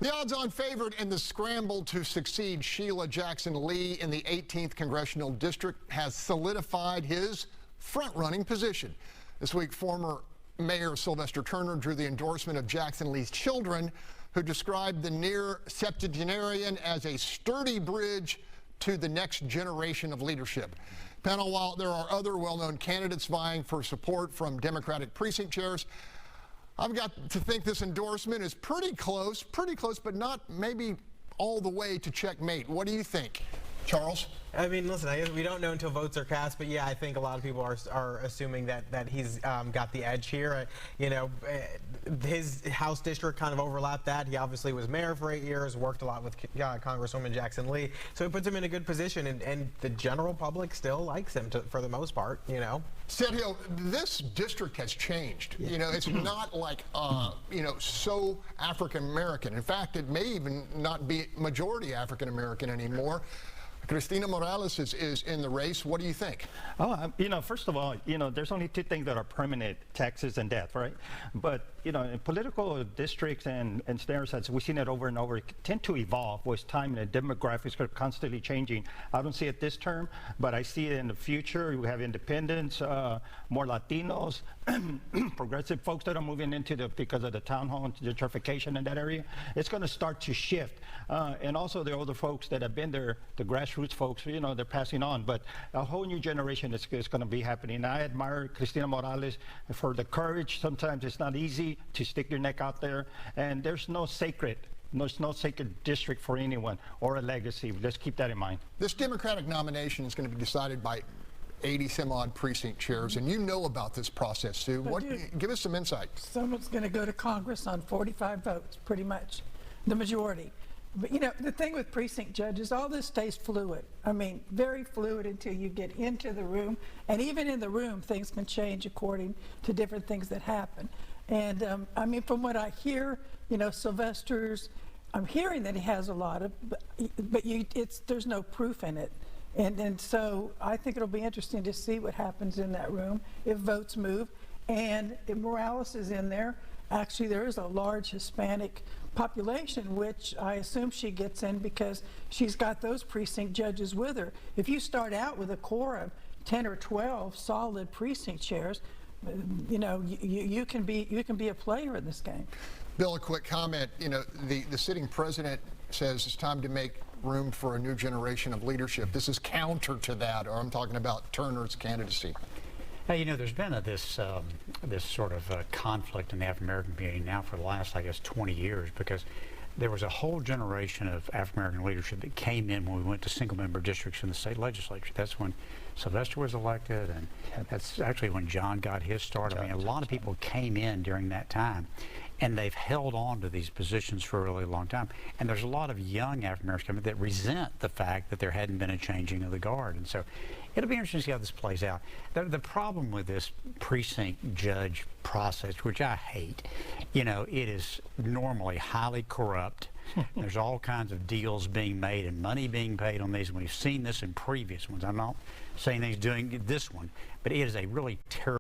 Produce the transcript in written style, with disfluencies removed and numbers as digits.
The odds-on favorite in the scramble to succeed Sheila Jackson Lee in the 18th Congressional District has solidified his front-running position. This week, former Mayor Sylvester Turner drew the endorsement of Jackson Lee's children, who described the near septuagenarian as a sturdy bridge to the next generation of leadership. Panel, while there are other well-known candidates vying for support from Democratic precinct chairs, I've got to think this endorsement is pretty close, but not maybe all the way to checkmate. What do you think, Charles? I mean, listen, I guess we don't know until votes are cast, but yeah, I think a lot of people are assuming that he's got the edge here. You know, his House district kind of overlapped that. He obviously was mayor for 8 years, worked a lot with Congresswoman Jackson Lee, so it puts him in a good position, and the general public still likes him for the most part, you know. Sergio, this district has changed. You know, it's not like, you know, so African-American. In fact, it may even not be majority African-American anymore. Cristina Morales is in the race. What do you think? Oh, you know, first of all, you know, there's only two things that are permanent: taxes and death, right? But, you know, in political districts and stereotypes, we've seen it over and over, tend to evolve with time, and the demographics are constantly changing. I don't see it this term, but I see it in the future. We have independents, more Latinos, progressive folks that are moving into because of the townhome gentrification in that area. It's going to start to shift. And also the older folks that have been there, the grassroots folks, you know, they're passing on. But a whole new generation is going to be happening. I admire Cristina Morales for the courage. Sometimes it's not easy to stick your neck out there. And there's no sacred district for anyone or a legacy. Let's keep that in mind. This Democratic nomination is going to be decided by 80-some-odd precinct chairs, and you know about this process, Sue. Give us some insight. Someone's going to go to Congress on 45 votes, pretty much, the majority. But, you know, the thing with precinct judges, all this stays fluid. I mean, very fluid until you get into the room. And even in the room, things can change according to different things that happen. And, I mean, from what I hear, you know, Sylvester's, I'm hearing that he has a lot of, but there's no proof in it. And so I think it'll be interesting to see what happens in that room if votes move. And if Morales is in there, actually there is a large Hispanic population, which I assume she gets in because she's got those precinct judges with her. If you start out with a core of 10 or 12 solid precinct chairs, you know, you can be a player in this game. Bill, a quick comment. You know, the sitting president says it's time to make room for a new generation of leadership. This is counter to that, or I'm talking about Turner's candidacy. Hey, you know, there's been this sort of conflict in the African-American community now for the last, I guess, 20 years, because there was a whole generation of African-American leadership that came in when we went to single-member districts in the state legislature. That's when Sylvester was elected, and that's actually when John got his start. I mean, a lot of people came in during that time, and they've held on to these positions for a really long time. And there's a lot of young African-Americans that resent the fact that there hadn't been a changing of the guard. And so it'll be interesting to see how this plays out. The problem with this precinct judge process, which I hate, you know, it is normally highly corrupt. There's all kinds of deals being made and money being paid on these. We've seen this in previous ones. I'm not saying he's doing this one, but it is a really terrible